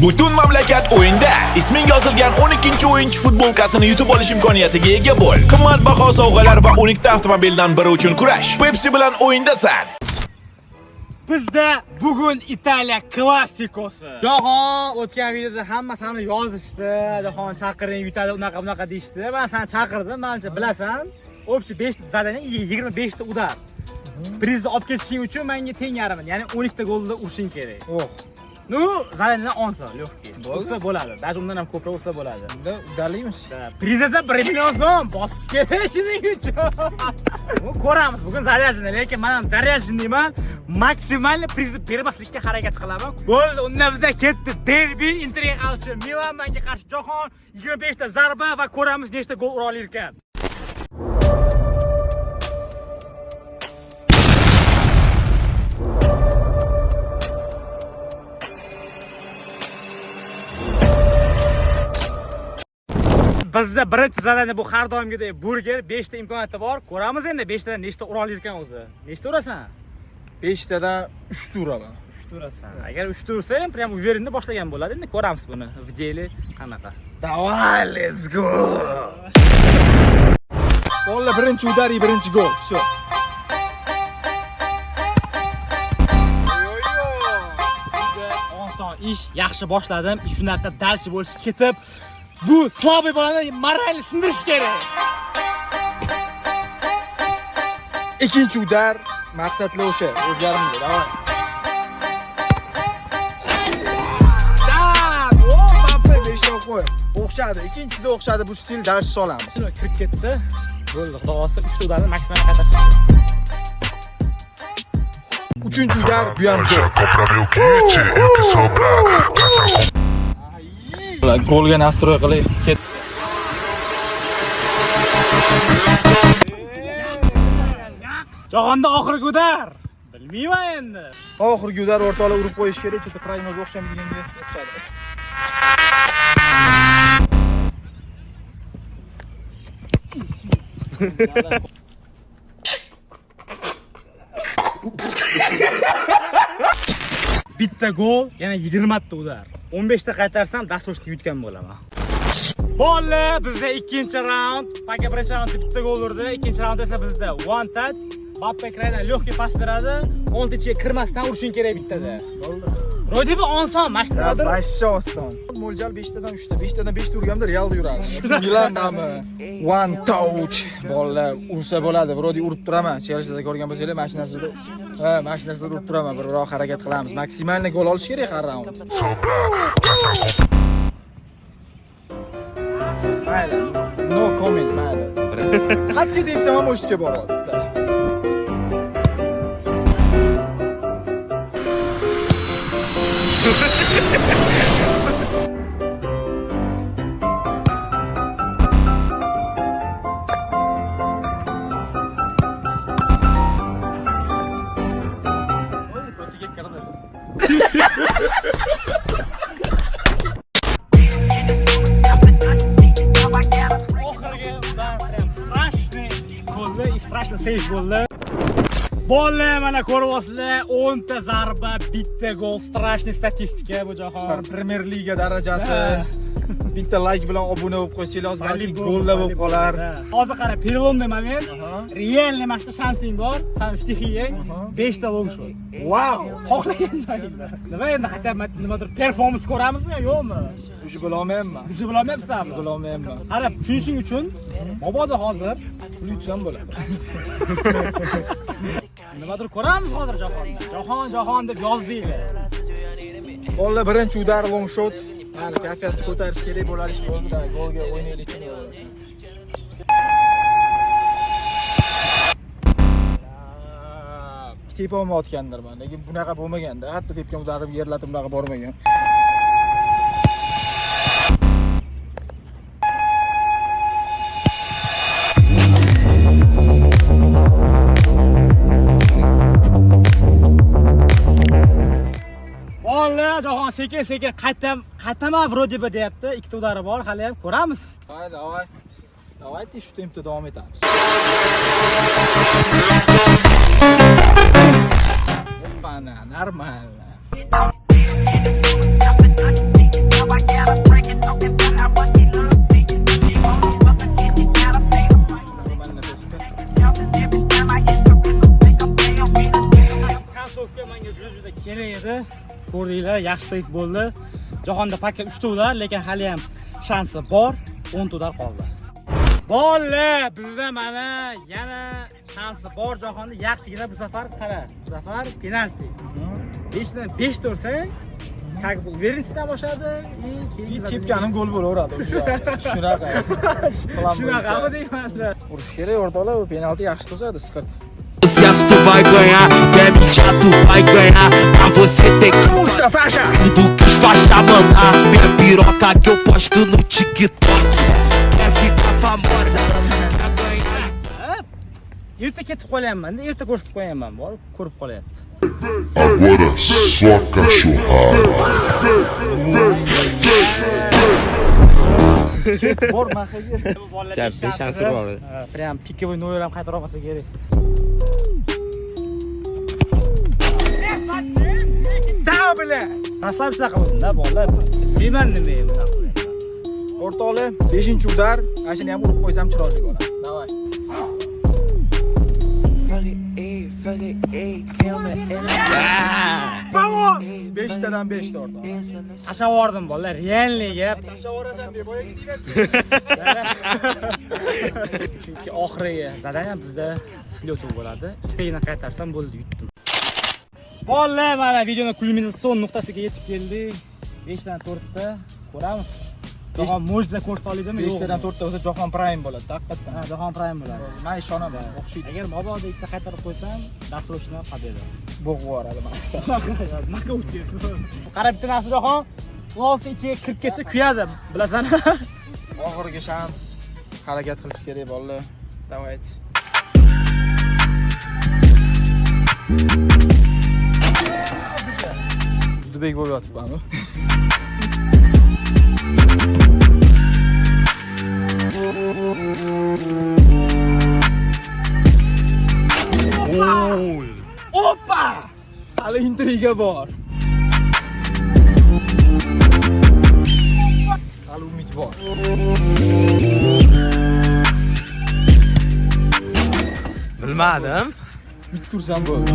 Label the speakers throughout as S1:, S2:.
S1: Butun mamlakat o'yinda isming yozilgan 12-o'yinchi futbolkasini yutib olish imkoniyatiga ega bo'l. Qimmatbaho sovg'alar va unikta avtomobildan biri uchun kurash. Pepsi bilan o'yindasan.
S2: Bizda bugun Italiya klassikosi. Jahon o'tgan videoda hamma seni yozishdi. Jahon chaqiring yutadi, unaqa deyishdi. Men seni chaqirdim, menimcha bilasan. O'pchi 5 ta zadani 25 ta udar. Prizni olib ketishing uchun menga teng yarimi, ya'ni 12 ta golni urishing kerak. Ну, zadandan 10 so'm, yo'qki. Bo'lsa bo'ladi. Даже undan ham ko'proq ursa bo'ladi.
S3: Unda udaliymiz.
S2: Prizda 1 million so'm bosish kerak shuning uchun. Ko'ramiz bugun zaryajni, lekin men ham zaryajniyman. Maksimal prizni bermaslikka harakat qilaman. Bo'ldi, unda bizga ketdi. Derbi Interga qarshi Milan menga qarshi Jahon 25 ta zarba va ko'ramiz nechta gol ura olar ekan. Bizda birinchi zadani bu har doimgidek burger, 5 ta imkoniyati bor. Ko'ramiz endi 5 tadan nechta ura olar ekan o'zi. Nechta urasan?
S3: 5 tadan 3 ta uraman.
S2: 3 ta urasan. Agar 3 ta ursang, prям уверенно boshlagan bo'ladi. Endi ko'ramiz buni. В деле qanaqa.
S3: Давай, let's go. Bola birinchi udar, birinchi gol. Всё.
S2: Oson ish, yaxshi boshladim. Shunaqa dalshi bo'lish ketib bu slabый bolani moralni sindirish kerak.
S3: Ikkinchi udar, maqsadli o'sha, o'zgarimga. Davay. Papa 5 ta qo'y. O'xshadi. Ikkinchisida o'xshadi. Bu stil darsh solamiz.
S2: Kirib ketdi. Bo'ldi, xudo xohlasa 3 ta udarni maksimal qaytarish.
S3: Uchinchi udar, bu ham gol. Golga nastroy qilib ket.
S2: Jahonda oxirgi udar. Bilmayman endi.
S3: Oxirgi udar o'rtoqlar urib qo'yish kerak, chunki Ukrainaga o'xshamaydiganga o'xshadi.
S2: Bitta gol, yana 20 ta udar. 15 ta qaytarsam dasturni yutgan bo'laman. Bolla, bizda ikkinchi raund. Paka birinchi raundda bitta gol urdi, ikkinchi raund esa bizda one touch. Bappe Kraydan lehki pas beradi. 10-chiga kirmasdan urishing kerak bittada.
S3: Bo'ldi.
S2: Ro'ydi bu oson, mashinadir.
S3: Vashsha oson. Mo'ljal 5 tadan 3 ta, 5 tadan 5 ta urganda Realda yuradi. Milandami? One touch. Bolla ursa bo'ladi. Vrodi urib turaman. Chelshida ko'rgan bo'lsanglar, mashinasida. Mashinasida urib turaman. Biroq harakat qilamiz. Maksimalni gol olish kerak har raund. Mayli. No comment, mayli. Xatga depsam ham o'shga boradi.
S2: Strashni save bo'ldi. Bolla mana ko'ryapsizlar, 10 ta zarba, bitta gol, strashni statistika bu jahon.
S3: Premier Liga darajasi. Bitta like bilan obuna bo'lib qo'ysangiz, balki gollar bo'lib qolar.
S2: Hozir qara, переломный момент. Realniy mashta shansing bor, san stixiyang 5 ta long shot.
S3: Wow!
S2: Xohlagan joyingda. Nima endi qaytaman, nimadir performance ko'ramizmi yo'qmi?
S3: O'sha bilolmayman.
S2: Bizni bilolmayapsanmi?
S3: Bilolmayman.
S2: Qarab, tushunishing uchun mabodo hozir
S3: Yutsam bo'ladi.
S2: nimadir ko'ramiz hozir jahonda. Jahon deb yozdinglar.
S3: Bolla birinchi udar long shot. Mana kayfiyatni ko'tarish kerak bo'lar ish bo'ldi. Golga o'ynaylik. Tepamga otgandirman, lekin bunaqa bo'lmaganda, hatto tepgan udarim yerlatib bunaqa bormagan.
S2: Jahon sekin qaytaman вроде бы deyapti. Ikkita udari bor, hali ham ko'ramiz.
S3: Давай. Давайте shu tempda davom etamiz. Nормально.
S2: ko'ringlar, yaxshi sayt bo'ldi. Jahonda pakka 3 ta ular, lekin hali ham shansi bor, 10 ta ular qoldi. Bolalar, bizda mana yana shansi bor jahonda yaxshigina bu safar qara. Bu safar penalti. 5 dan 5 to'rsang, как бы uverensdan boshadi, keyin
S3: tepganim gol bo'laveradi o'sha. Shunaqa.
S2: Shunaqami deyman-da.
S3: Urish kerak o'rtoqlar, bu penalti yaxshi to'sadi, siqir.
S4: Se tu vai ganhar, quer mentir, tu vai ganhar. Pra você ter que
S3: Puxa, Sasha!
S4: tudo que os faixa mandar. Minha piroca que eu posto no TikTok. Quer ficar famosa, quer ganhar.
S2: Erta ketib qo'yapman-da, erta ko'rsatib qo'yaman, borib ko'rib qolyapti.
S5: Agora só cachorrada.
S3: Bor maxaga.
S2: Bolalar shansi bor. Prям pikovoy nomer ham qaytara olmasa kerak. Davla! Raslamsa qildim-da bolalar. Bilman nima bunaqa qilyapman.
S3: O'rtoqlar, 5-udar, ana shuni ham urib qo'ysam chiroyli bo'ladi. Davay. Vamos! 5 tadan 5 ta o'rtoq.
S2: Tashavordim bolalar, realniga.
S3: Tashavorasam deb o'ylayapti.
S2: Chunki oxiriga zadanya bizda slyotu bo'ladi. Ikkitagina qaytarsam bo'ldi, yutdim. Bolalar, mana videoni kulminatsion nuqtasiga yetib keldik. 5 dan 4 ta ko'ramiz. Jahon mo'jiza ko'rsata oladimi?
S3: 5 tadan 4 ta bo'lsa Jahon Prime bo'ladi, haqiqatdan.
S2: Ha, Jahon Prime bo'ladi.
S3: Men ishonaman, o'xshaydi.
S2: Agar mabodo ikkita qaytarib qo'ysam, dasturchilar qabila.
S3: Bo'g'ib yuboradi mana.
S2: Maka o'tyapti. Qarab bitta narsa Jahon, olti ichiga kirib ketsa kuyadi, bilasan?
S3: Oxirgi shans. Harakat qilish kerak bolalar. Давайте. Zudbek bo'lib yotibman-ku. Opa! Hali intriga bor. Hali umid bor.
S4: Bilmadim.
S3: Bitta tursam bo'ldi.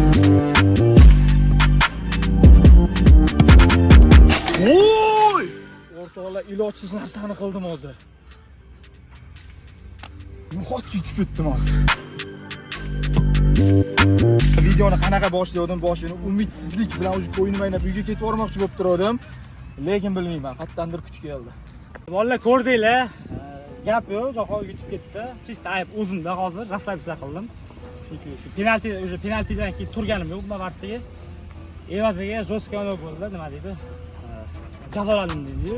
S3: Voy! O'rtoqlar, ilojsiz narsani qildim hozir. Nihoyat yutib ketdim hozir. Videoni qanaqa boshladim, boshini umidsizlik bilan o'sha o'yinimni o'ynab uyga ketib bormoqchi bo'lib turdim. Lekin bilmayman, qayerdandir kuch keldi.
S2: Bolalar ko'rdinglar. Gap yo'q, Jahon yutib ketdi. Chista ayb o'zimda hozir rasabisa qildim. Chunki shu penaltidan keyin turganim yo'q bu martaga. Evaziga jo'skano bo'ldi, nima deydi? Jazoladim deydi.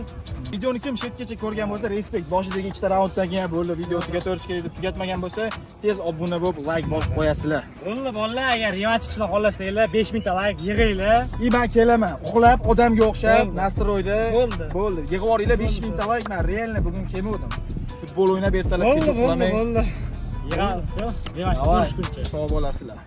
S3: Videoni kim chetgacha ko'rgan bo'lsa, respekt. Boshidagi ikkita raunddan keyin bo'ldi, video tugataverish kerak deb tugatmagan bo'lsa, tez obuna bo'lib, like bosib qo'yasizlar.
S2: Bo'ldi bolalar, agar revanch chiqishni xohlasanglar, 5000 ta like yig'inglar.
S3: Men kelaman, uxlab, odamga o'xshab, nastroyda.
S2: Bo'ldi.
S3: Bo'ldi. Yig'ib yuboringlar 5000 ta like. Men realni bugun kelmadim. Futbol o'ynab ertalab kech uxlamay.
S2: Bo'ldi. Yig'amiz, revanch ko'rishguncha.
S3: Sog' bo'lasizlar.